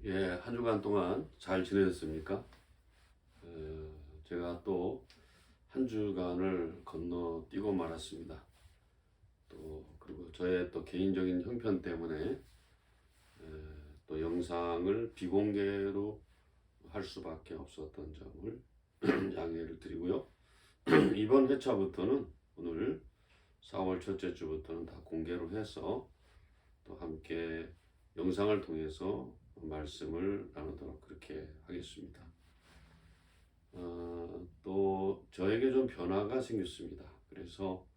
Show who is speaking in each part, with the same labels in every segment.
Speaker 1: 예, 한 주간 동안 잘 지내셨습니까? 제가 또 한 주간을 건너뛰고 말았습니다. 또 그리고 저의 또 개인적인 형편 때문에 또 영상을 비공개로 할 수밖에 없었던 점을 양해를 드리고요. 이번 회차부터는 오늘 4월 첫째 주부터는 다 공개로 해서 또 함께 영상을 통해서 말씀을 나누도록 그렇게 하겠습니다. 또 저에게 좀 변화가 생겼습니다. 그래서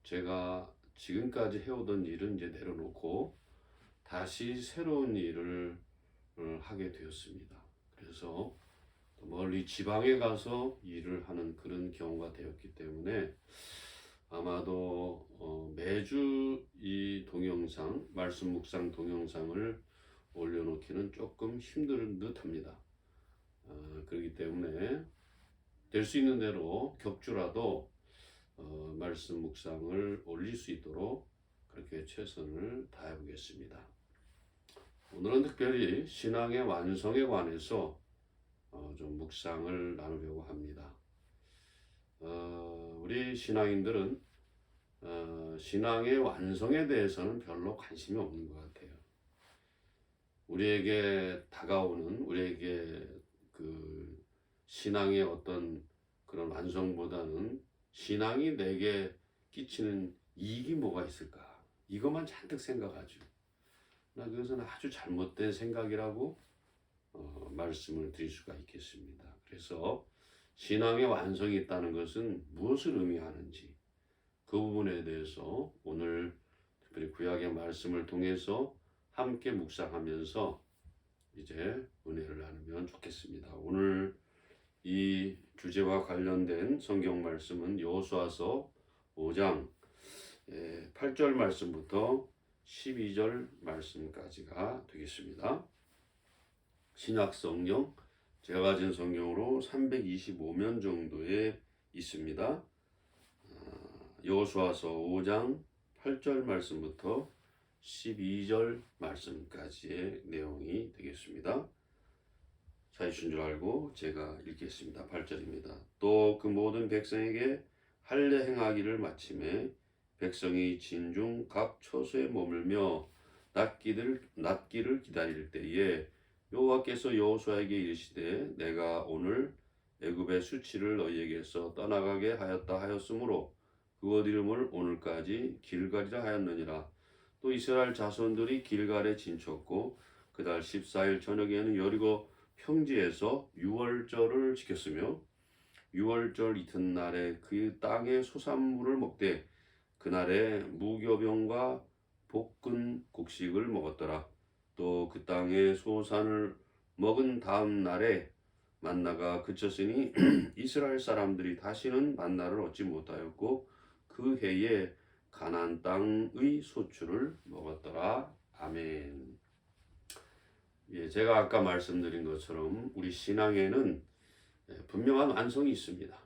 Speaker 1: 제가 지금까지 해오던 일은 이제 내려놓고 다시 새로운 일을 하게 되었습니다. 그래서 멀리 지방에 가서 일을 하는 그런 경우가 되었기 때문에 아마도 매주 이 동영상, 말씀 묵상 동영상을 올려놓기는 조금 힘든 듯 합니다. 그렇기 때문에 될 수 있는 대로 격주라도 말씀 묵상을 올릴 수 있도록 그렇게 최선을 다해 보겠습니다. 오늘은 특별히 신앙의 완성에 관해서 좀 묵상을 나누려고 합니다. 우리 신앙인들은 신앙의 완성에 대해서는 별로 관심이 없는 것 같아요. 우리에게 다가오는 우리에게 그 신앙의 어떤 그런 완성보다는 신앙이 내게 끼치는 이익이 뭐가 있을까? 이것만 잔뜩 생각하죠. 나 그것은 아주 잘못된 생각이라고 말씀을 드릴 수가 있겠습니다. 그래서 신앙의 완성이 있다는 것은 무엇을 의미하는지 그 부분에 대해서 오늘 특별히 구약의 말씀을 통해서 함께 묵상하면서 이제 은혜를 나누면 좋겠습니다. 오늘 이 주제와 관련된 성경 말씀은 여호수아서 5장 8절 말씀부터 12절 말씀까지가 되겠습니다. 신약 성경 제가 가진 성경으로 325면 정도에 있습니다. 여호수아서 5장 8절 말씀부터 12절 말씀까지의 내용이 되겠습니다. 찾으신 줄 알고 제가 읽겠습니다. 8절입니다. 또 그 모든 백성에게 할례 행하기를 마침에 백성이 진중 각 처소에 머물며 낫기를 기다릴 때에 여호와께서 여호수아에게 이르시되 내가 오늘 애굽의 수치를 너희에게서 떠나가게 하였다 하였으므로 그곳 이름을 오늘까지 길갈이라 하였느니라. 또 이스라엘 자손들이 길갈에 진쳤고 그달 14일 저녁에는 여리고 평지에서 유월절을 지켰으며 유월절 이튿날에 그 땅의 소산물을 먹되 그날에 무교병과 볶은 곡식을 먹었더라. 또 그 땅의 소산을 먹은 다음 날에 만나가 그쳤으니 이스라엘 사람들이 다시는 만나를 얻지 못하였고 그 해에 가나안 땅의 소출을 먹었더라. 아멘. 예, 제가 아까 말씀드린 것처럼 우리 신앙에는 분명한 완성이 있습니다.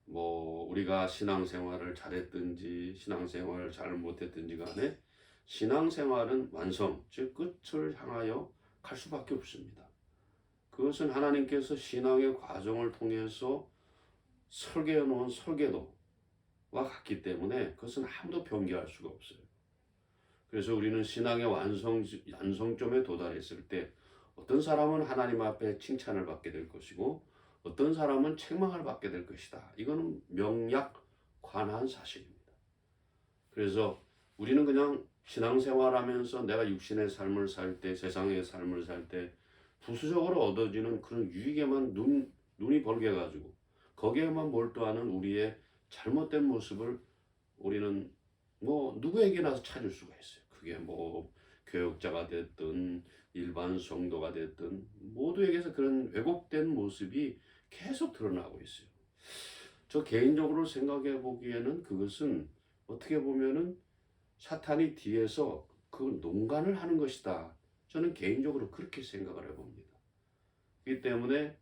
Speaker 1: 우리가 신앙생활을 잘했든지 신앙생활을 잘 못했든지 간에 신앙생활은 완성, 즉 끝을 향하여 갈 수밖에 없습니다. 그것은 하나님께서 신앙의 과정을 통해서 설계해 놓은 설계도와 같기 때문에 그것은 아무도 변개할 수가 없어요. 그래서 우리는 신앙의 완성점에 도달했을 때 어떤 사람은 하나님 앞에 칭찬을 받게 될 것이고 어떤 사람은 책망을 받게 될 것이다. 이거는 명약관한 사실입니다. 그래서 우리는 그냥 신앙생활하면서 내가 육신의 삶을 살 때, 세상의 삶을 살 때 부수적으로 얻어지는 그런 유익에만 눈이 벌게 가지고 거기에만 몰두하는 우리의 잘못된 모습을 우리는 누구에게나 찾을 수가 있어요. 그게 교역자가 됐든 일반 성도가 됐든 모두에게서 그런 왜곡된 모습이 계속 드러나고 있어요. 저 개인적으로 생각해 보기에는 그것은 어떻게 보면은 사탄이 뒤에서 그 농간을 하는 것이다. 저는 개인적으로 그렇게 생각을 해봅니다. 그렇기 때문에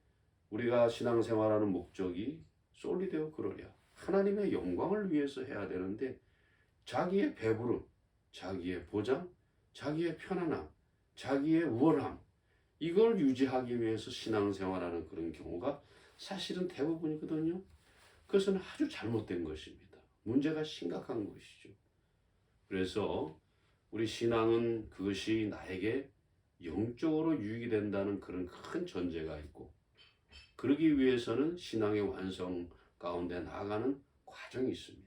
Speaker 1: 우리가 신앙생활하는 목적이 솔리데오 그러랴. 하나님의 영광을 위해서 해야 되는데 자기의 배부름, 자기의 보장, 자기의 편안함, 자기의 우월함, 이걸 유지하기 위해서 신앙생활하는 그런 경우가 사실은 대부분이거든요. 그것은 아주 잘못된 것입니다. 문제가 심각한 것이죠. 그래서 우리 신앙은 그것이 나에게 영적으로 유익이 된다는 그런 큰 전제가 있고, 그러기 위해서는 신앙의 완성 가운데 나아가는 과정이 있습니다.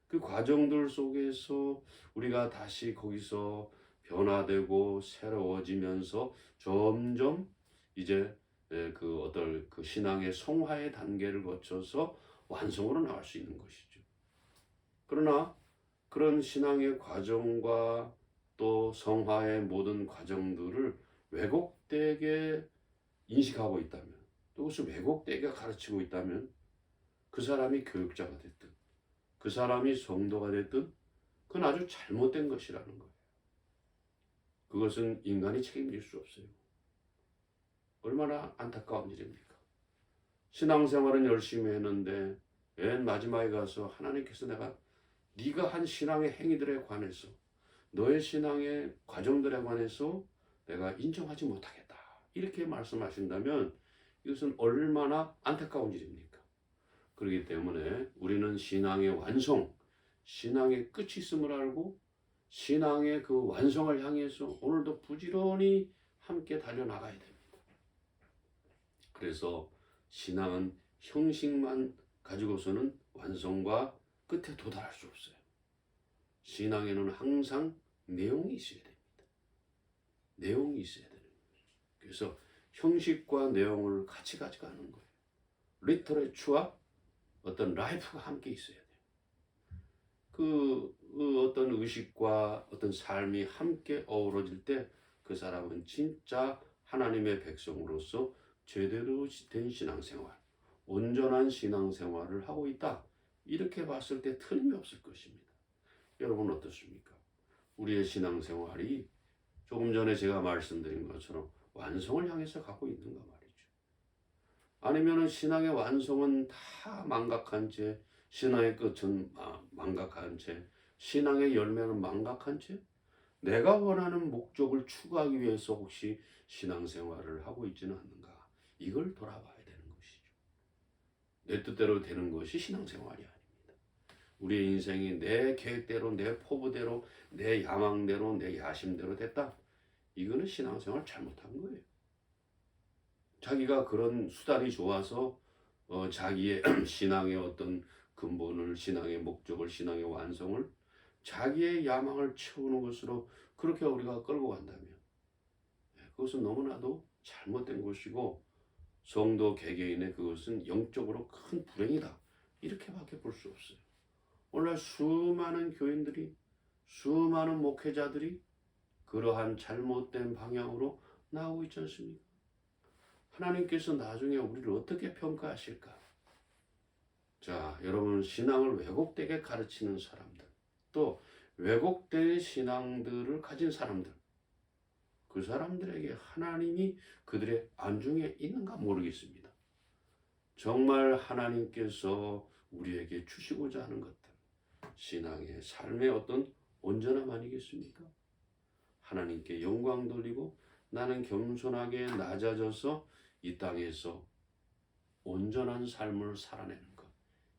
Speaker 1: 그 과정들 속에서 우리가 다시 거기서 변화되고 새로워지면서 점점 이제 그 어떤 그 신앙의 성화의 단계를 거쳐서 완성으로 나갈 수 있는 것이죠. 그러나 그런 신앙의 과정과 또 성화의 모든 과정들을 왜곡되게 인식하고 있다면, 또 그것을 왜곡되게 가르치고 있다면, 그 사람이 교육자가 됐든 그 사람이 성도가 됐든 그건 아주 잘못된 것이라는 거예요. 그것은 인간이 책임질 수 없어요. 얼마나 안타까운 일입니까? 신앙생활은 열심히 했는데 맨 마지막에 가서 하나님께서 네가 한 신앙의 행위들에 관해서, 너의 신앙의 과정들에 관해서 내가 인정하지 못하겠다, 이렇게 말씀하신다면 이것은 얼마나 안타까운 일입니까? 그렇기 때문에 우리는 신앙의 완성, 신앙의 끝이 있음을 알고 신앙의 그 완성을 향해서 오늘도 부지런히 함께 달려나가야 됩니다. 그래서 신앙은 형식만 가지고서는 완성과 끝에 도달할 수 없어요. 신앙에는 항상 내용이 있어야 됩니다. 내용이 있어야 되는 거예요. 그래서 형식과 내용을 같이 가져가는 거예요. 리터레처와 어떤 라이프가 함께 있어야 돼요. 그 어떤 의식과 어떤 삶이 함께 어우러질 때 그 사람은 진짜 하나님의 백성으로서 제대로 된 신앙생활, 온전한 신앙생활을 하고 있다, 이렇게 봤을 때 틀림이 없을 것입니다. 여러분 어떻습니까? 우리의 신앙생활이 조금 전에 제가 말씀드린 것처럼 완성을 향해서 가고 있는가 말이죠. 아니면은 신앙의 완성은 다 망각한 채, 신앙의 끝은 망각한 채, 신앙의 열매는 망각한 채, 내가 원하는 목적을 추구하기 위해서 혹시 신앙생활을 하고 있지는 않는가? 이걸 돌아봐야 되는 것이죠. 내 뜻대로 되는 것이 신앙생활이 아닙니다. 우리의 인생이 내 계획대로, 내 포부대로, 내 야망대로, 내 야심대로 됐다, 이거는 신앙생활 잘못한 거예요. 자기가 그런 수단이 좋아서 자기의 신앙의 어떤 근본을, 신앙의 목적을, 신앙의 완성을 자기의 야망을 채우는 것으로 그렇게 우리가 끌고 간다면 그것은 너무나도 잘못된 것이고, 성도 개개인의 그것은 영적으로 큰 불행이다, 이렇게밖에 볼 수 없어요. 오늘날 수많은 교인들이, 수많은 목회자들이 그러한 잘못된 방향으로 나오고 있지 않습니까? 하나님께서 나중에 우리를 어떻게 평가하실까? 자, 여러분, 신앙을 왜곡되게 가르치는 사람들, 또 왜곡된 신앙들을 가진 사람들, 그 사람들에게 하나님이 그들의 안중에 있는가 모르겠습니다. 정말 하나님께서 우리에게 주시고자 하는 것들, 신앙의 삶의 어떤 온전함 아니겠습니까? 하나님께 영광 돌리고 나는 겸손하게 낮아져서 이 땅에서 온전한 삶을 살아내는 것,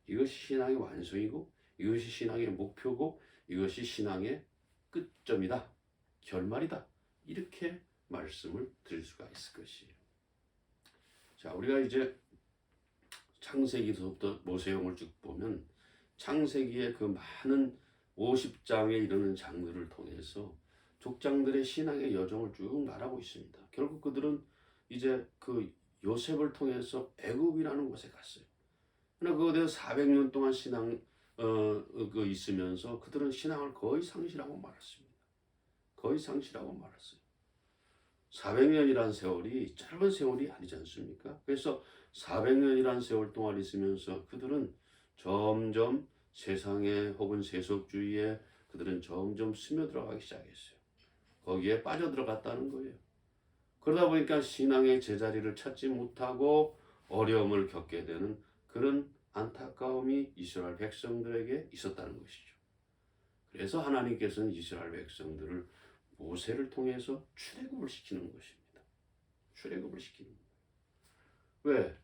Speaker 1: 이것이 신앙의 완성이고, 이것이 신앙의 목표고, 이것이 신앙의 끝점이다, 결말이다, 이렇게 말씀을 드릴 수가 있을 것이에요. 자, 우리가 이제 창세기서부터 모세형을 쭉 보면 창세기의 그 많은 50장에 이르는 장들을 통해서 족장들의 신앙의 여정을 쭉 말하고 있습니다. 결국 그들은 이제 그 요셉을 통해서 애굽이라는 곳에 갔어요. 그러나 그거에 대해서 400년 동안 그 있으면서 그들은 신앙을 거의 상실하고 말았습니다. 거의 상실하고 말았어요. 400년이란 세월이 짧은 세월이 아니지 않습니까? 그래서 400년이란 세월 동안 있으면서 그들은 점점 세상에 혹은 세속주의에 그들은 점점 스며들어가기 시작했어요. 거기에 빠져들어갔다는 거예요. 그러다 보니까 신앙의 제자리를 찾지 못하고 어려움을 겪게 되는 그런 안타까움이 이스라엘 백성들에게 있었다는 것이죠. 그래서 하나님께서는 이스라엘 백성들을 모세를 통해서 출애굽을 시키는 것입니다. 출애굽을 시키는 거예요. 왜?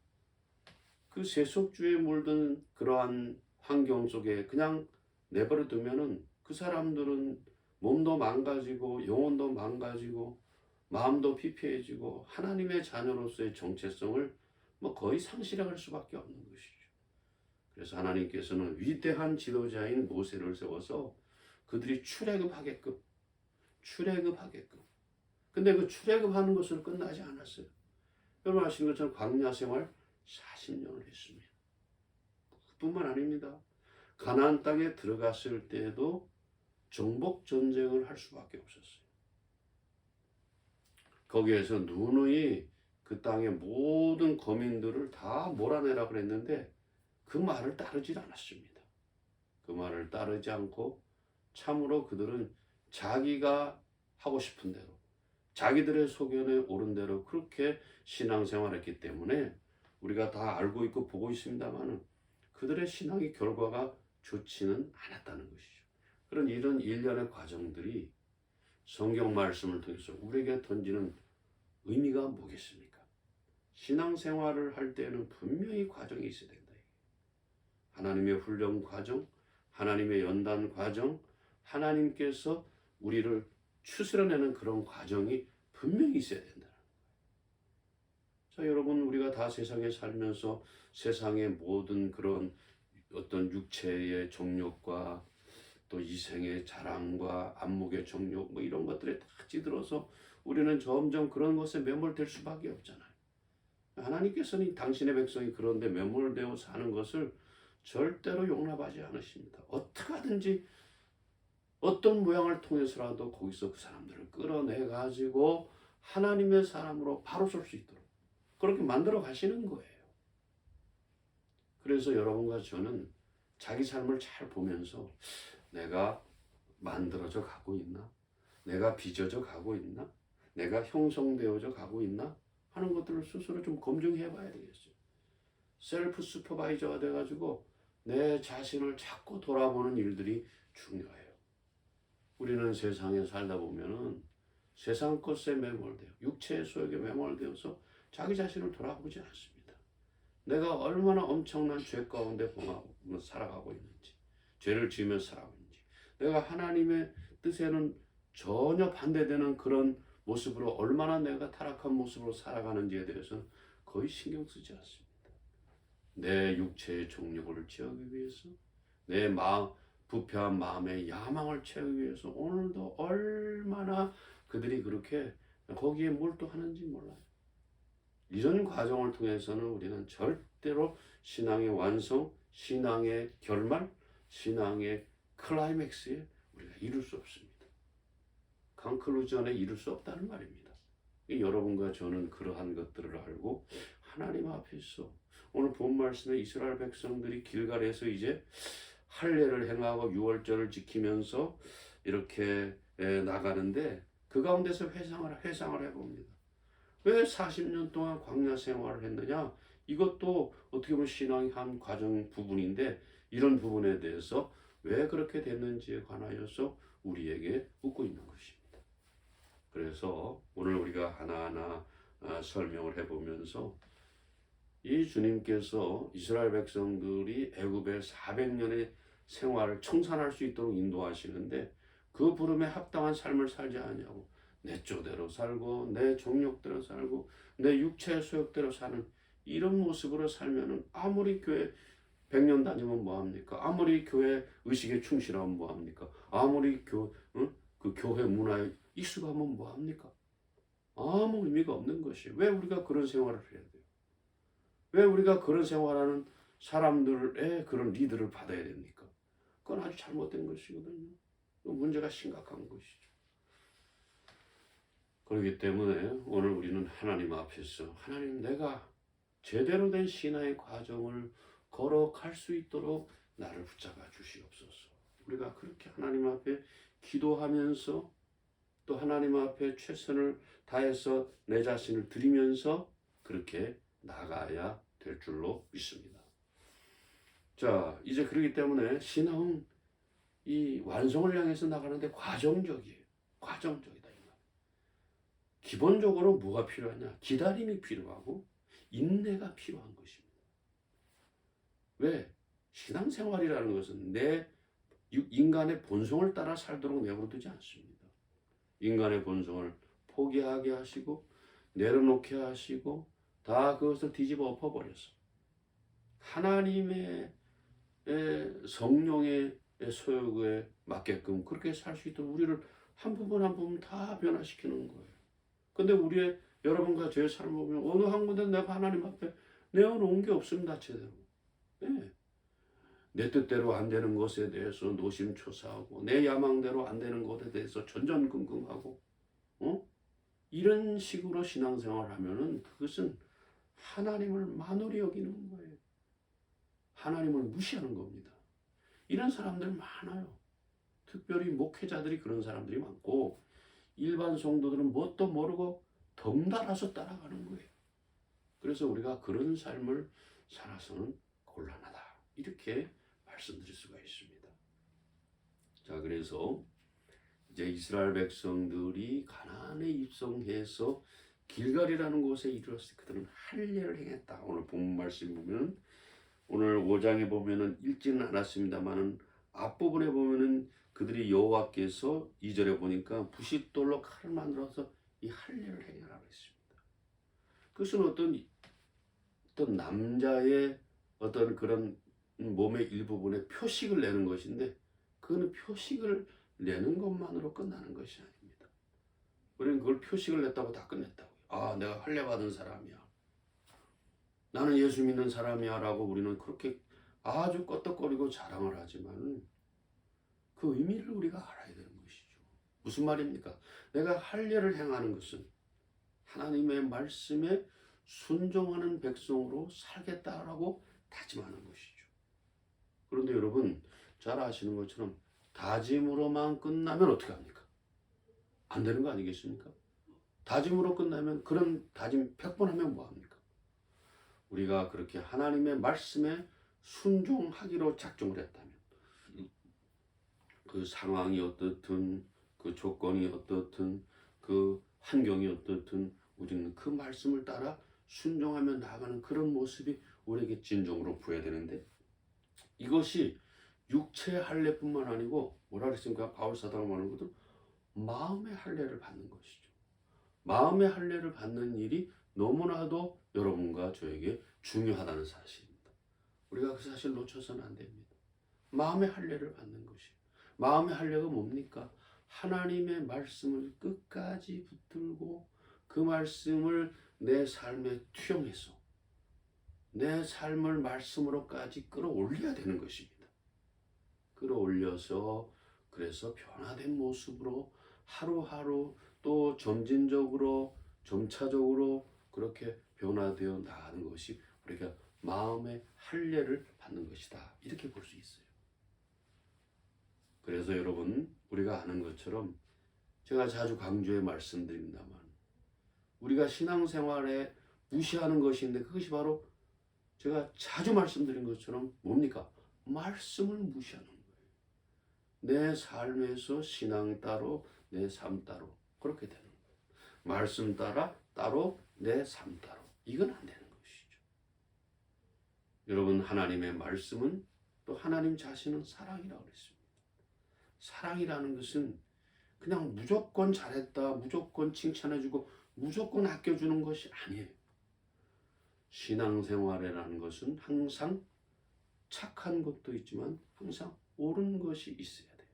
Speaker 1: 그 세속주의에 물든 그러한 환경 속에 그냥 내버려 두면은 그 사람들은 몸도 망가지고 영혼도 망가지고 마음도 피폐해지고 하나님의 자녀로서의 정체성을 거의 상실할 수밖에 없는 것이죠. 그래서 하나님께서는 위대한 지도자인 모세를 세워서 그들이 출애굽하게끔. 근데 그 출애굽하는 것으로 끝나지 않았어요. 여러분 아시는 것처럼 광야 생활 40년을 했습니다. 그뿐만 아닙니다. 가나안 땅에 들어갔을 때에도 정복 전쟁을 할 수밖에 없었어요. 거기에서 누누이 그 땅의 모든 거민들을 다 몰아내라 그랬는데 그 말을 따르질 않았습니다. 그 말을 따르지 않고 참으로 그들은 자기가 하고 싶은 대로 자기들의 소견에 오른 대로 그렇게 신앙생활했기 때문에 우리가 다 알고 있고 보고 있습니다만 그들의 신앙의 결과가 좋지는 않았다는 것이죠. 그런 이런 일련의 과정들이 성경 말씀을 통해서 우리에게 던지는 의미가 뭐겠습니까? 신앙생활을 할 때는 분명히 과정이 있어야 된다. 하나님의 훈련 과정, 하나님의 연단 과정, 하나님께서 우리를 추스려내는 그런 과정이 분명히 있어야 된다. 자, 여러분 우리가 다 세상에 살면서 세상의 모든 그런 어떤 육체의 정욕과 또 이생의 자랑과 안목의 정욕 이런 것들에 다 찌들어서 우리는 점점 그런 것에 매몰될 수밖에 없잖아요. 하나님께서는 당신의 백성이 그런데 매몰되어 사는 것을 절대로 용납하지 않으십니다. 어떻게 하든지 어떤 모양을 통해서라도 거기서 그 사람들을 끌어내 가지고 하나님의 사람으로 바로 설 수 있도록 그렇게 만들어 가시는 거예요. 그래서 여러분과 저는 자기 삶을 잘 보면서 내가 만들어져 가고 있나? 내가 빚어져 가고 있나? 내가 형성되어져 가고 있나? 하는 것들을 스스로 좀 검증해 봐야 되겠어요. 셀프 슈퍼바이저가 돼가지고 내 자신을 자꾸 돌아보는 일들이 중요해요. 우리는 세상에 살다 보면은 세상 것에 매몰되어 육체의 소욕에 매몰되어서 자기 자신을 돌아보지 않습니다. 내가 얼마나 엄청난 죄 가운데 살아가고 있는지, 죄를 지으며 살아가고 있는지, 내가 하나님의 뜻에는 전혀 반대되는 그런 모습으로 얼마나 내가 타락한 모습으로 살아가는지에 대해서는 거의 신경 쓰지 않습니다. 내 육체의 정욕을 채우기 위해서, 내 부패한 마음의 야망을 채우기 위해서 오늘도 얼마나 그들이 그렇게 거기에 몰두하는지 몰라요. 이런 과정을 통해서는 우리는 절대로 신앙의 완성, 신앙의 결말, 신앙의 클라이맥스에 우리가 이룰 수 없습니다. 컨클루전에 이룰 수 없다는 말입니다. 여러분과 저는 그러한 것들을 알고 하나님 앞에서 오늘 본 말씀에 이스라엘 백성들이 길갈에서 이제 할례를 행하고 유월절을 지키면서 이렇게 나가는데 그 가운데서 회상을 해봅니다. 왜 40년 동안 광야 생활을 했느냐? 이것도 어떻게 보면 신앙의 한 과정 부분인데 이런 부분에 대해서 왜 그렇게 됐는지에 관하여서 우리에게 묻고 있는 것입니다. 그래서 오늘 우리가 하나하나 설명을 해보면서 이 주님께서 이스라엘 백성들이 애굽의 400년의 생활을 청산할 수 있도록 인도하시는데 그 부름에 합당한 삶을 살지 않냐고 내 쪼대로 살고 내 정욕대로 살고 내 육체의 소욕대로 사는 이런 모습으로 살면은 아무리 교회 100년 다니면 뭐합니까? 아무리 교회 의식에 충실하면 뭐합니까? 아무리 그 교회 문화에 익숙하면 뭐합니까? 아무 의미가 없는 것이에요. 왜 우리가 그런 생활을 해야 돼요? 왜 우리가 그런 생활하는 사람들의 그런 리드를 받아야 됩니까? 그건 아주 잘못된 것이거든요. 문제가 심각한 것이죠. 그렇기 때문에 오늘 우리는 하나님 앞에서 하나님 내가 제대로 된 신앙의 과정을 걸어갈 수 있도록 나를 붙잡아 주시옵소서. 우리가 그렇게 하나님 앞에 기도하면서 또 하나님 앞에 최선을 다해서 내 자신을 드리면서 그렇게 나가야 될 줄로 믿습니다. 자, 이제 그렇기 때문에 신앙은 이 완성을 향해서 나가는데 과정적이에요. 과정적이다. 기본적으로 뭐가 필요하냐? 기다림이 필요하고 인내가 필요한 것입니다. 왜? 신앙생활이라는 것은 내 인간의 본성을 따라 살도록 내버려두지 않습니다. 인간의 본성을 포기하게 하시고 내려놓게 하시고 다 그것을 뒤집어 엎어버려서 하나님의 성령의 소욕에 맞게끔 그렇게 살 수 있도록 우리를 한 부분 한 부분 다 변화시키는 거예요. 근데 우리의 여러분과 제 삶을 보면 어느 한 군데 내가 하나님 앞에 내어놓은 게 없습니다. 제대로. 네. 내 뜻대로 안 되는 것에 대해서 노심초사하고 내 야망대로 안 되는 것에 대해서 전전긍긍하고 이런 식으로 신앙생활을 하면은 그것은 하나님을 만홀히 여기는 거예요. 하나님을 무시하는 겁니다. 이런 사람들 많아요. 특별히 목회자들이 그런 사람들이 많고 일반 성도들은 뭣도 모르고 덩달아서 따라가는 거예요. 그래서 우리가 그런 삶을 살아서는 곤란하다. 이렇게 말씀드릴 수가 있습니다. 자, 그래서 이제 이스라엘 백성들이 가나안에 입성해서 길갈이라는 곳에 이르렀을 때 그들은 할례를 행했다. 오늘 본문 말씀 보면 오늘 5장에 보면은 읽지는 않았습니다만은 앞부분에 보면은 그들이 여호와께서 2절에 보니까 부싯돌로 칼을 만들어서 이 할례를 행하라고 했습니다. 그것은 어떤 남자의 어떤 그런 몸의 일부분에 표식을 내는 것인데 그거는 표식을 내는 것만으로 끝나는 것이 아닙니다. 우리는 그걸 표식을 냈다고 다 끝냈다고요. 아, 내가 할례 받은 사람이야. 나는 예수 믿는 사람이야 라고 우리는 그렇게 아주 껐덕거리고 자랑을 하지만 그 의미를 우리가 알아야 되는 것이죠. 무슨 말입니까? 내가 할례를 행하는 것은 하나님의 말씀에 순종하는 백성으로 살겠다라고 다짐하는 것이죠. 그런데 여러분 잘 아시는 것처럼 다짐으로만 끝나면 어떻게 합니까? 안 되는 거 아니겠습니까? 다짐으로 끝나면 그런 다짐 100번 하면 뭐합니까? 우리가 그렇게 하나님의 말씀에 순종하기로 작정을 했다면 그 상황이 어떻든 그 조건이 어떻든 그 환경이 어떻든 우리는 그 말씀을 따라 순종하며 나아가는 그런 모습이 우리에게 진정으로 부여되는데 이것이 육체의 할례뿐만 아니고 뭐라 그랬습니까? 바울 사도가 말하는 것도 마음의 할례를 받는 것이죠. 마음의 할례를 받는 일이 너무나도 여러분과 저에게 중요하다는 사실입니다. 우리가 그 사실을 놓쳐서는 안 됩니다. 마음의 할례를 받는 것이에요. 마음의 할례가 뭡니까? 하나님의 말씀을 끝까지 붙들고 그 말씀을 내 삶에 투영해서 내 삶을 말씀으로까지 끌어올려야 되는 것입니다. 끌어올려서 그래서 변화된 모습으로 하루하루 또 점진적으로 점차적으로 그렇게 변화되어 나가는 것이 우리가 마음의 할례를 받는 것이다. 이렇게 볼 수 있어요. 그래서 여러분 우리가 아는 것처럼 제가 자주 강조해 말씀드립니다만 우리가 신앙생활에 무시하는 것이 있는데 그것이 바로 제가 자주 말씀드린 것처럼 뭡니까? 말씀을 무시하는 거예요. 내 삶에서 신앙 따로 내 삶 따로 그렇게 되는 거예요. 말씀 따로 내 삶 따로 이건 안 되는 것이죠. 여러분 하나님의 말씀은 또 하나님 자신은 사랑이라고 그랬습니다. 사랑이라는 것은 그냥 무조건 잘했다 무조건 칭찬해주고 무조건 아껴주는 것이 아니에요. 신앙생활이라는 것은 항상 착한 것도 있지만 항상 옳은 것이 있어야 돼요.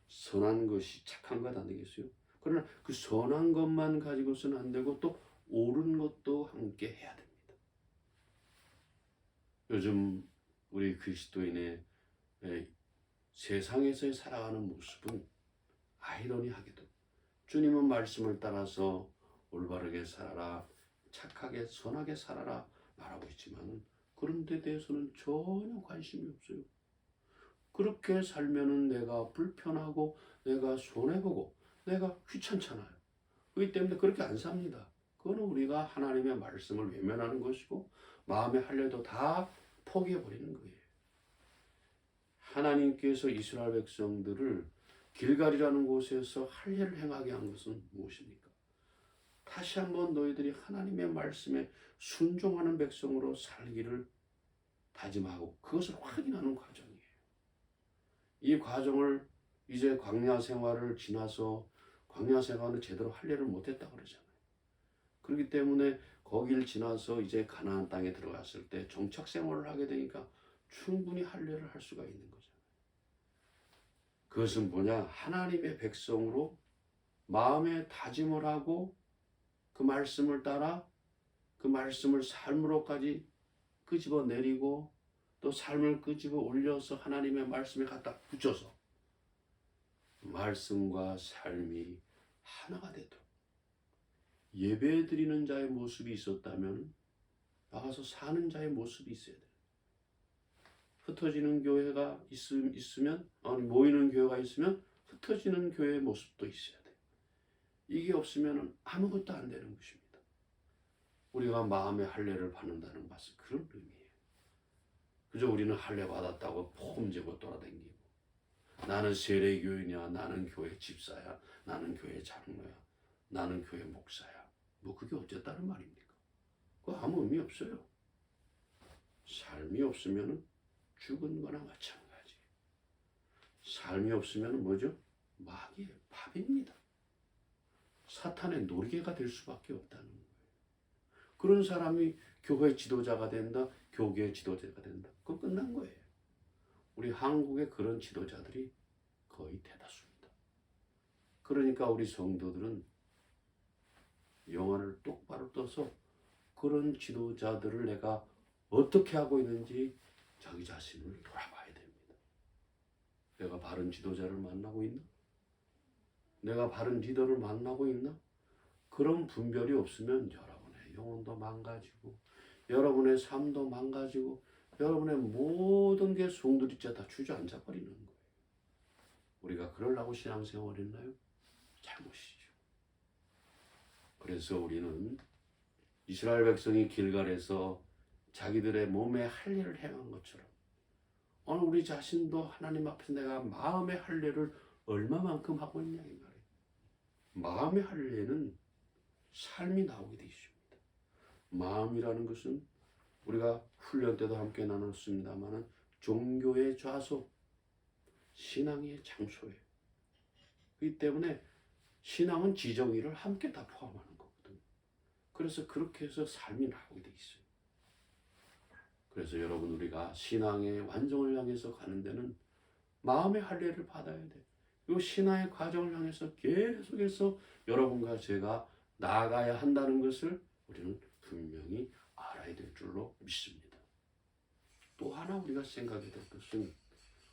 Speaker 1: 선한 것이 착한 것 아니겠어요? 그러나 그 선한 것만 가지고서는 안 되고 또 옳은 것도 함께 해야 됩니다. 요즘 우리 그리스도인의 세상에서의 살아가는 모습은 아이러니하게도 주님은 말씀을 따라서 올바르게 살아라 착하게 선하게 살아라 말하고 있지만 그런 데 대해서는 전혀 관심이 없어요. 그렇게 살면은 내가 불편하고 내가 손해보고 내가 귀찮잖아요. 그렇기 때문에 그렇게 안 삽니다. 그거는 우리가 하나님의 말씀을 외면하는 것이고 마음의 할례도 다 포기해버리는 거예요. 하나님께서 이스라엘 백성들을 길갈이라는 곳에서 할례를 행하게 한 것은 무엇입니까? 다시 한번 너희들이 하나님의 말씀에 순종하는 백성으로 살기를 다짐하고 그것을 확인하는 과정이에요. 이 과정을 이제 광야 생활을 지나서 광야 생활은 제대로 할례를 못했다 그러잖아요. 그렇기 때문에 거기를 지나서 이제 가나안 땅에 들어갔을 때 정착 생활을 하게 되니까 충분히 할례를 할 수가 있는 거잖아요. 그것은 뭐냐? 하나님의 백성으로 마음에 다짐을 하고 그 말씀을 따라 그 말씀을 삶으로까지 끄집어 내리고 또 삶을 끄집어 올려서 하나님의 말씀에 갖다 붙여서 말씀과 삶이 하나가 되도록 예배 드리는 자의 모습이 있었다면 나가서 사는 자의 모습이 있어야 돼요. 흩어지는 교회가 있으면 모이는 교회가 있으면 흩어지는 교회의 모습도 있어야 돼요. 이게 없으면 아무것도 안 되는 것입니다. 우리가 마음의 할례를 받는다는 것은 그런 의미예요. 그저 우리는 할례 받았다고 폼재고 돌아다니고 나는 세례교인이야, 나는 교회 집사야, 나는 교회 장로야, 나는 교회 목사야. 뭐 그게 어쨌다는 말입니까? 그거 아무 의미 없어요. 삶이 없으면 죽은 거나 마찬가지. 삶이 없으면 뭐죠? 마귀의 밥입니다. 사탄의 놀개가 될 수밖에 없다는 거예요. 그런 사람이 교회 지도자가 된다, 교계 지도자가 된다. 그거 끝난 거예요. 우리 한국의 그런 지도자들이 거의 대다수입니다. 그러니까 우리 성도들은 영혼을 똑바로 떠서 그런 지도자들을 내가 어떻게 하고 있는지 자기 자신을 돌아봐야 됩니다. 내가 바른 지도자를 만나고 있나? 내가 바른 리더를 만나고 있나? 그런 분별이 없으면 여러분의 영혼도 망가지고 여러분의 삶도 망가지고 여러분의 모든 게 송두리째 다 주저앉아 버리는 거예요. 우리가 그러려고 신앙생활 했나요? 잘못이죠. 그래서 우리는 이스라엘 백성이 길갈에서 자기들의 몸에 할례를 행한 것처럼 오늘 우리 자신도 하나님 앞에서 내가 마음의 할례를 얼마만큼 하고 있냐 이 말이에요. 마음의 할례는 삶이 나오게 되어 있습니다. 마음이라는 것은 우리가 훈련 때도 함께 나눴습니다만 종교의 좌소, 신앙의 장소예요. 그렇기 때문에 신앙은 지정의를 함께 다 포함하는 거거든요. 그래서 그렇게 해서 삶이 나오게 돼 있어요. 그래서 여러분 우리가 신앙의 완성을 향해서 가는 데는 마음의 할례를 받아야 돼. 이 신앙의 과정을 향해서 계속해서 여러분과 제가 나아가야 한다는 것을 우리는 분명히 알아야 될 줄로 믿습니다. 또 하나 우리가 생각해야 될 것은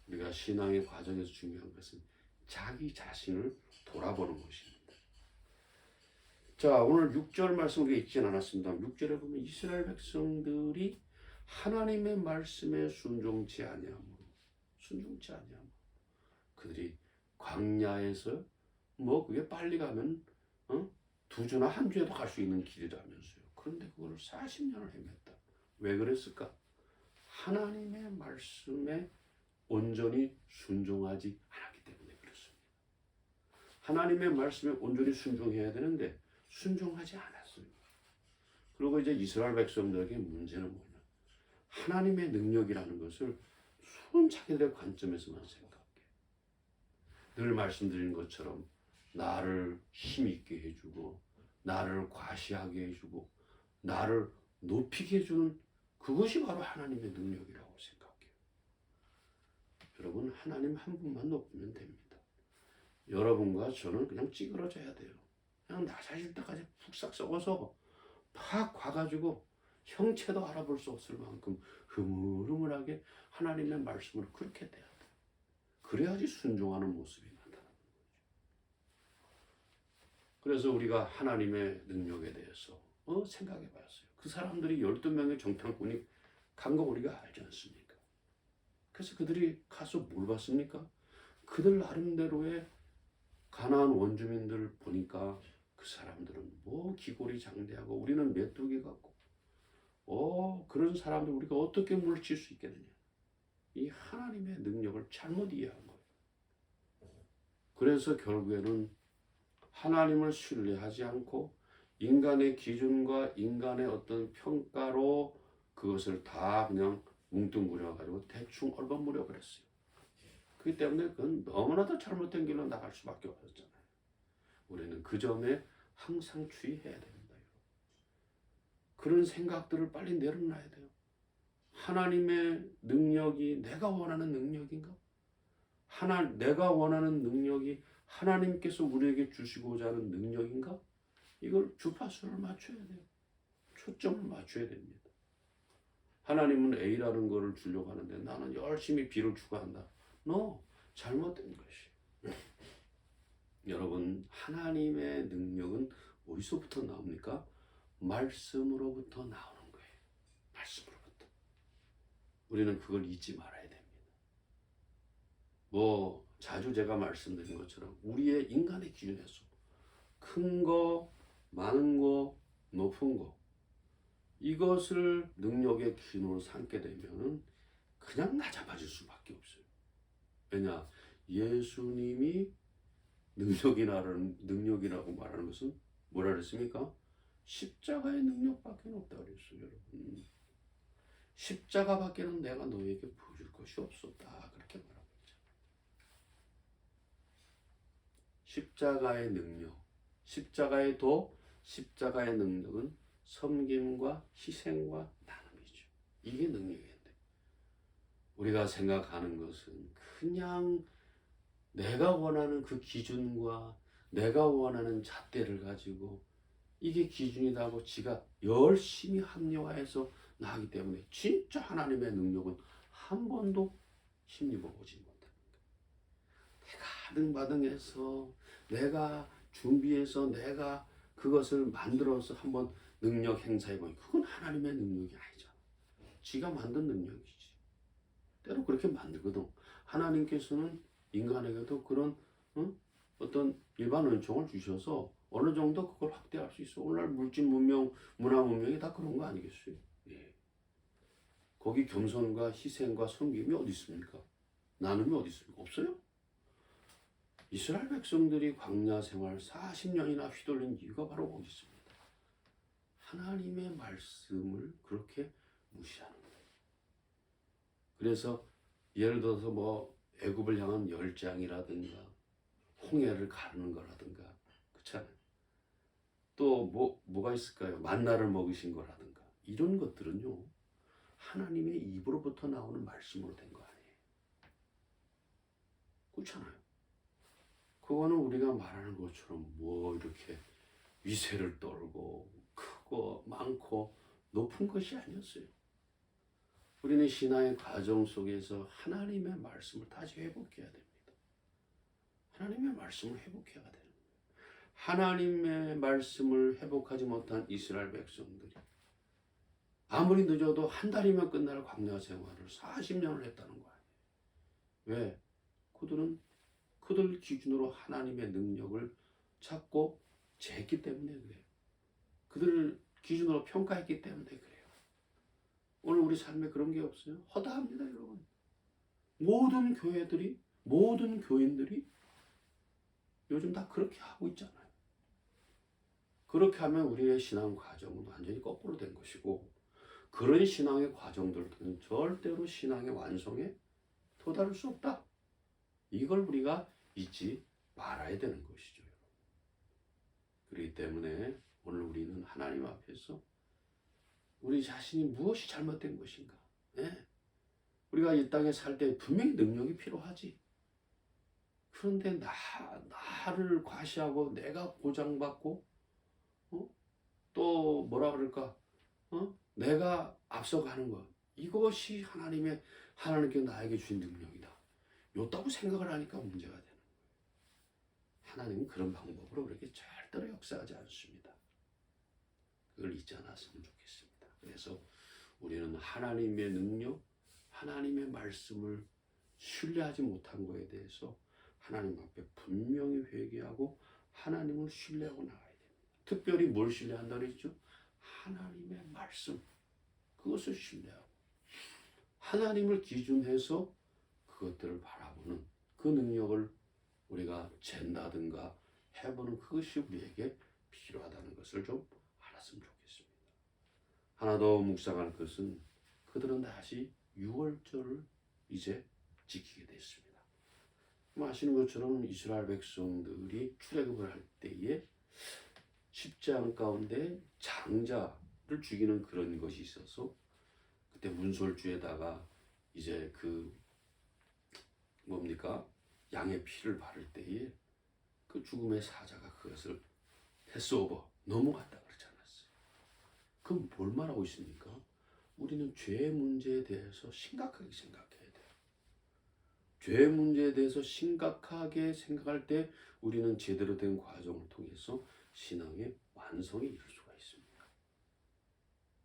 Speaker 1: 우리가 신앙의 과정에서 중요한 것은 자기 자신을 돌아보는 것입니다. 자, 오늘 6절 말씀 우리가 읽진 않았습니다. 6절에 보면 이스라엘 백성들이 하나님의 말씀에 순종치 아니하므로 그들이 광야에서 뭐 그게 빨리 가면 2주나 한 주에도 갈 수 있는 길이라면서요. 그런데 그걸 40년을 헤맸다. 왜 그랬을까? 하나님의 말씀에 온전히 순종하지 않았기 때문에 그렇습니다. 하나님의 말씀에 온전히 순종해야 되는데 순종하지 않았어요. 그리고 이제 이스라엘 백성들에게 문제는 뭐냐? 하나님의 능력이라는 것을 순 자기들의 관점에서만 생각해. 늘 말씀드린 것처럼 나를 힘있게 해주고 나를 과시하게 해주고 나를 높이게 해주는 그것이 바로 하나님의 능력이라고 생각해요. 여러분 하나님 한 분만 높이면 됩니다. 여러분과 저는 그냥 찌그러져야 돼요. 그냥 나 자실 때까지 푹싹 썩어서 팍 과가지고 형체도 알아볼 수 없을 만큼 흐물흐물하게 하나님의 말씀을 그렇게 돼야 돼요. 그래야지 순종하는 모습이 나타나는 거죠. 그래서 우리가 하나님의 능력에 대해서 생각해 봤어요. 그 사람들이 12명의 정탐꾼이 간 거 우리가 알지 않습니까? 그래서 그들이 가서 뭘 봤습니까? 그들 나름대로의 가나안 원주민들 보니까 그 사람들은 뭐 기골이 장대하고 우리는 메뚜기 같고 그런 사람들 우리가 어떻게 물칠 수 있겠느냐. 이 하나님의 능력을 잘못 이해한 거예요. 그래서 결국에는 하나님을 신뢰하지 않고 인간의 기준과 인간의 어떤 평가로 그것을 다 그냥 뭉뚱그려가지고 대충 얼버무려 버렸어요. 그렇기 때문에 그건 너무나도 잘못된 길로 나갈 수밖에 없었잖아요. 우리는 그 점에 항상 주의해야 됩니다. 그런 생각들을 빨리 내려놔야 돼요. 하나님의 능력이 내가 원하는 능력인가? 내가 원하는 능력이 하나님께서 우리에게 주시고자 하는 능력인가? 이걸 주파수를 맞춰야 돼요. 초점을 맞춰야 됩니다. 하나님은 A라는 거를 주려고 하는데 나는 열심히 B를 추구한다. No, 잘못된 것이. 여러분, 하나님의 능력은 어디서부터 나옵니까? 말씀으로부터 나오는 거예요. 말씀으로부터. 우리는 그걸 잊지 말아야 됩니다. 자주 제가 말씀드린 것처럼 우리의 인간의 기준에서 큰 거, 많은 거, 높은 거, 이것을 능력의 기준으로 삼게 되면 그냥 낮아질 수밖에 없어요. 왜냐? 예수님이 능력이라고 말하는 것은 뭐라 그랬습니까? 십자가의 능력밖에 없다고 그랬어요, 여러분. 십자가밖에는 내가 너에게 보여줄 것이 없었다. 그렇게 말하고 있죠. 십자가의 능력, 십자가의 십자가의 능력은 섬김과 희생과 나눔이죠. 이게 능력인데 우리가 생각하는 것은 그냥 내가 원하는 그 기준과 내가 원하는 잣대를 가지고 이게 기준이라고 지가 열심히 합리화해서 나가기 때문에 진짜 하나님의 능력은 한 번도 힘입어 보지 못합니다. 내가 아등바등해서 내가 준비해서 내가 그것을 만들어서 한번 능력 행사해보니 그건 하나님의 능력이 아니잖아. 지가 만든 능력이지. 때로 그렇게 만들거든. 하나님께서는 인간에게도 그런 어떤 일반 은총을 주셔서 어느 정도 그걸 확대할 수 있어. 오늘날 물질 문명, 문화 문명이 다 그런 거 아니겠어요? 예. 거기 겸손과 희생과 섬김이 어디 있습니까? 나눔이 어디 있습니까? 없어요? 이스라엘 백성들이 광야 생활 40년이나 휘둘린 이유가 바로 거기 있습니다. 하나님의 말씀을 그렇게 무시하는 거예요. 그래서 예를 들어서 애굽을 향한 열장이라든가 홍해를 가르는 거라든가 그렇잖아요. 또 뭐가 있을까요? 만나를 먹이신 거라든가 이런 것들은요 하나님의 입으로부터 나오는 말씀으로 된 거 아니에요. 그렇잖아요. 그거는 우리가 말하는 것처럼 이렇게 위세를 떨고 크고 많고 높은 것이 아니었어요. 우리는 신앙의 과정 속에서 하나님의 말씀을 다시 회복해야 됩니다. 하나님의 말씀을 회복해야 돼요. 하나님의 말씀을 회복하지 못한 이스라엘 백성들이 아무리 늦어도 한 달이면 끝날 광야 생활을 40년을 했다는 거 아니에요. 왜? 그들 기준으로 하나님의 능력을 찾고 쟀기 때문에 그래요. 그들을 기준으로 평가했기 때문에 그래요. 오늘 우리 삶에 그런 게 없어요? 허다합니다, 여러분. 모든 교회들이, 모든 교인들이 요즘 다 그렇게 하고 있잖아요. 그렇게 하면 우리의 신앙 과정은 완전히 거꾸로 된 것이고 그런 신앙의 과정들은 절대로 신앙의 완성에 도달할 수 없다. 이걸 우리가 잊지 말아야 되는 것이죠. 그렇기 때문에 오늘 우리는 하나님 앞에서 우리 자신이 무엇이 잘못된 것인가? 네? 우리가 이 땅에 살 때 분명히 능력이 필요하지. 그런데 나를 과시하고 내가 보장받고 또 뭐라 그럴까? 내가 앞서가는 것. 이것이 하나님께 나에게 주신 능력이다. 요따고 생각을 하니까 문제가 되는 거예요. 하나님은 그런 방법으로 그렇게 절대로 역사하지 않습니다. 그걸 잊지 않았으면 좋겠습니다. 그래서 우리는 하나님의 능력, 하나님의 말씀을 신뢰하지 못한 것에 대해서 하나님 앞에 분명히 회개하고 하나님을 신뢰하고 나가야 됩니다. 특별히 뭘 신뢰한다고 그랬죠? 하나님의 말씀, 그것을 신뢰하고 하나님을 기준해서 그것들을 바라보는 그 능력을 우리가 잰다든가 해보는 그것이 우리에게 필요하다는 것을 좀 알았으면 좋겠습니다. 하나 더 묵상할 것은 그들은 다시 유월절을 이제 지키게 됐습니다. 아시는 것처럼 이스라엘 백성들이 출애굽을 할 때에 십장 가운데 장자를 죽이는 그런 것이 있어서 그때 문설주에다가 이제 그 뭡니까 양의 피를 바를 때에 그 죽음의 사자가 그것을 패스오버 넘어갔다 그러지 않았어요. 그럼 뭘 말하고 있습니까? 우리는 죄 문제에 대해서 심각하게 생각해야 돼요. 죄 문제에 대해서 심각하게 생각할 때 우리는 제대로 된 과정을 통해서 신앙의 완성에 이를 수가 있습니다.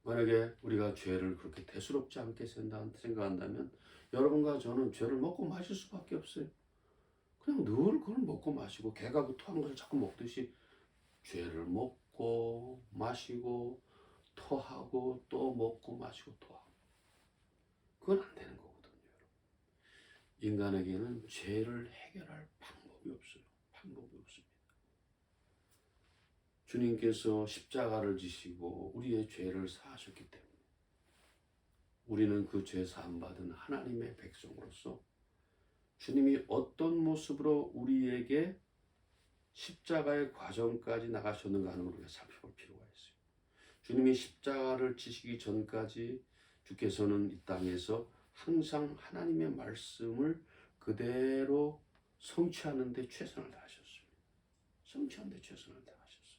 Speaker 1: 만약에 우리가 죄를 그렇게 대수롭지 않게 생각한다면 여러분과 저는 죄를 먹고 마실 수밖에 없어요. 그냥 늘 그걸 먹고 마시고 개가 토한 것을 자꾸 먹듯이 죄를 먹고 마시고 토하고 또 먹고 마시고 토하고 그건 안 되는 거거든요. 인간에게는 죄를 해결할 방법이 없어요. 방법이 없습니다. 주님께서 십자가를 지시고 우리의 죄를 사하셨기 때문에 우리는 그 죄 사함 받은 하나님의 백성으로서 주님이 어떤 모습으로 우리에게 십자가의 과정까지 나가셨는가 하는 걸 우리가 살펴볼 필요가 있어요. 주님이 십자가를 지시기 전까지 주께서는 이 땅에서 항상 하나님의 말씀을 그대로 성취하는 데 최선을 다하셨습니다. 성취하는 데 최선을 다하셨어요.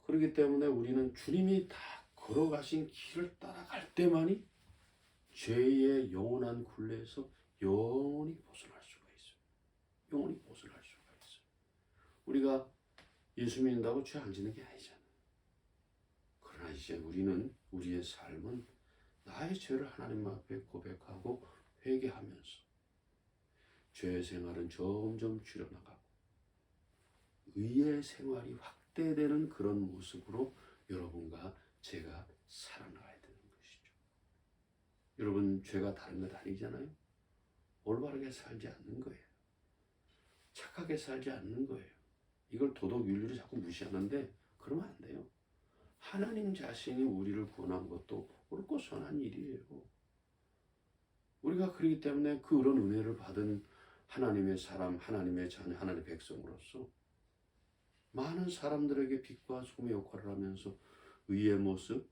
Speaker 1: 그렇기 때문에 우리는 주님이 다 걸어가신 길을 따라갈 때만이 죄의 영원한 굴레에서 영원히 벗어날 수가 있어요. 영원히 벗어날 수가 있어요. 우리가 예수 믿는다고 죄 안 짓는 게 아니잖아요. 그러나 이제 우리는 우리의 삶은 나의 죄를 하나님 앞에 고백하고 회개하면서 죄의 생활은 점점 줄여나가고 의의 생활이 확대되는 그런 모습으로 여러분과 제가 살아나가야 되는 것이죠. 여러분 죄가 다른 것 아니잖아요. 올바르게 살지 않는 거예요. 착하게 살지 않는 거예요. 이걸 도덕 윤리를 자꾸 무시하는데 그러면 안 돼요. 하나님 자신이 우리를 구원한 것도 옳고 선한 일이에요. 우리가 그렇기 때문에 그런 은혜를 받은 하나님의 사람, 하나님의 자녀, 하나님의 백성으로서 많은 사람들에게 빛과 소금의 역할을 하면서 의의 모습,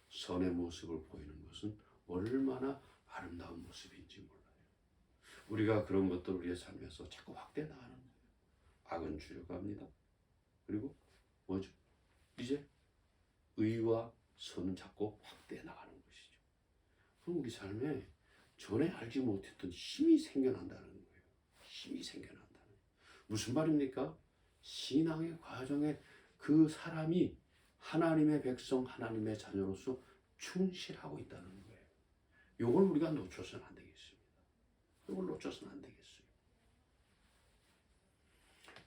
Speaker 1: 선의 모습을 보이는 것은 얼마나 아름다운 모습인지 몰라요. 우리가 그런 것들 우리의 삶에서 자꾸 확대해 나가는 거예요. 악은 줄여갑니다. 그리고 뭐죠? 이제 의와 선은 자꾸 확대해 나가는 것이죠. 그럼 우리 삶에 전에 알지 못했던 힘이 생겨난다는 거예요. 힘이 생겨난다는 거예요. 무슨 말입니까? 신앙의 과정에 그 사람이 하나님의 백성, 하나님의 자녀로서 충실하고 있다는 거예요. 이걸 우리가 놓쳐서는 안 되겠습니다. 이걸 놓쳐서는 안 되겠어요.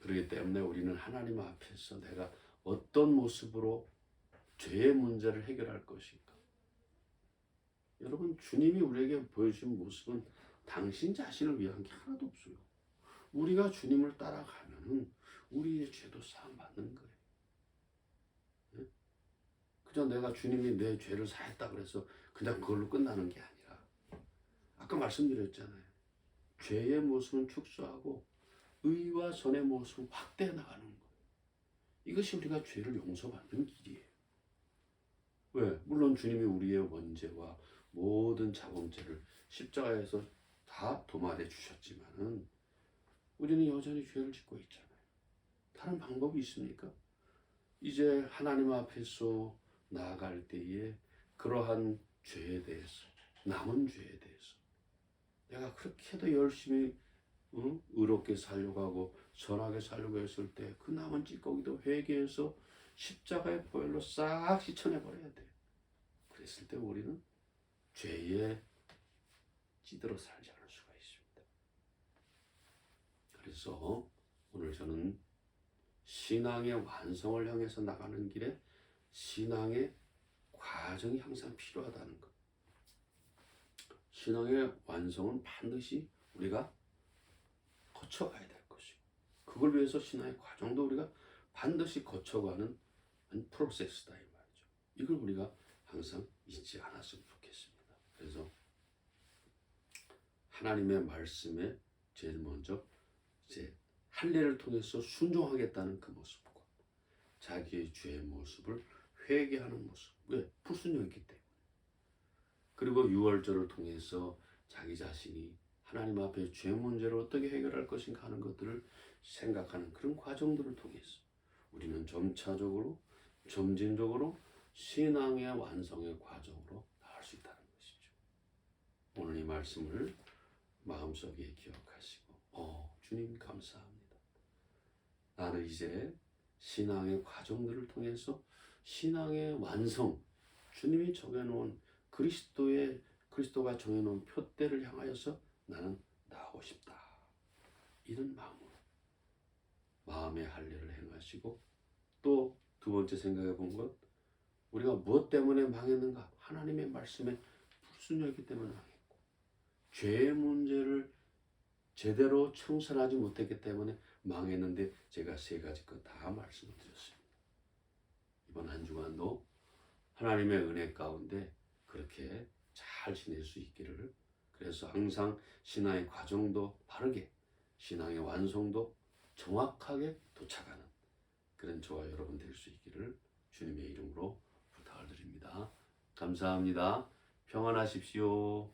Speaker 1: 그렇기 때문에 우리는 하나님 앞에서 내가 어떤 모습으로 죄의 문제를 해결할 것인가. 여러분 주님이 우리에게 보여주신 모습은 당신 자신을 위한 게 하나도 없어요. 우리가 주님을 따라가면은 우리의 죄도 사함받는 거예요. 네? 그저 내가 주님이 내 죄를 사했다 그래서 그냥 그걸로 끝나는 게 아니라 아까 말씀드렸잖아요. 죄의 모습은 축소하고 의와 선의 모습은 확대해 나가는 거예요. 이것이 우리가 죄를 용서받는 길이에요. 왜? 물론 주님이 우리의 원죄와 모든 자범죄를 십자가에서 다 도말해 주셨지만은 우리는 여전히 죄를 짓고 있잖아요. 다른 방법이 있습니까? 이제 하나님 앞에서 나아갈 때에 그러한 죄에 대해서, 남은 죄에 대해서 내가 그렇게도 열심히 의롭게 살려고 하고 선하게 살려고 했을 때 그 남은 찌꺼기도 회개해서 십자가의 보혈로 싹 씻어내버려야 돼요. 그랬을 때 우리는 죄에 찌들어 살지 않을 수가 있습니다. 그래서 오늘 저는 신앙의 완성을 향해서 나가는 길에 신앙의 과정이 항상 필요하다는 것. 신앙의 완성은 반드시 우리가 거쳐가야 될 것이고 그걸 위해서 신앙의 과정도 우리가 반드시 거쳐가는 한 프로세스다 이 말이죠. 이걸 우리가 항상 잊지 않았으면 좋겠습니다. 그래서 하나님의 말씀에 제일 먼저 이제 할례를 통해서 순종하겠다는 그 모습과 자기의 죄의 모습을 회개하는 모습. 왜? 불순종했기 때문에. 그리고 유월절을 통해서 자기 자신이 하나님 앞에 죄 문제를 어떻게 해결할 것인가 하는 것들을 생각하는 그런 과정들을 통해서 우리는 점차적으로 점진적으로 신앙의 완성의 과정으로 나갈 수 있다는 것이죠. 오늘 이 말씀을 마음속에 기억하시고 주님 감사합니다. 나는 이제 신앙의 과정들을 통해서 신앙의 완성, 주님이 정해놓은 그리스도가 정해놓은 표대를 향하여서 나는 나아가고 싶다. 이런 마음으로 마음의 할례를 행하시고 또 두 번째 생각해 본 것, 우리가 무엇 때문에 망했는가? 하나님의 말씀에 불순종했기 때문에 망했고 죄의 문제를 제대로 청산하지 못했기 때문에 망했는데 제가 세 가지 것 다 말씀을 드렸습니다. 이번 한 주간도 하나님의 은혜 가운데 그렇게 잘 지낼 수 있기를, 그래서 항상 신앙의 과정도 바르게 신앙의 완성도 정확하게 도착하는 그런 저와 여러분 될 수 있기를 주님의 이름으로 부탁을 드립니다. 감사합니다. 평안하십시오.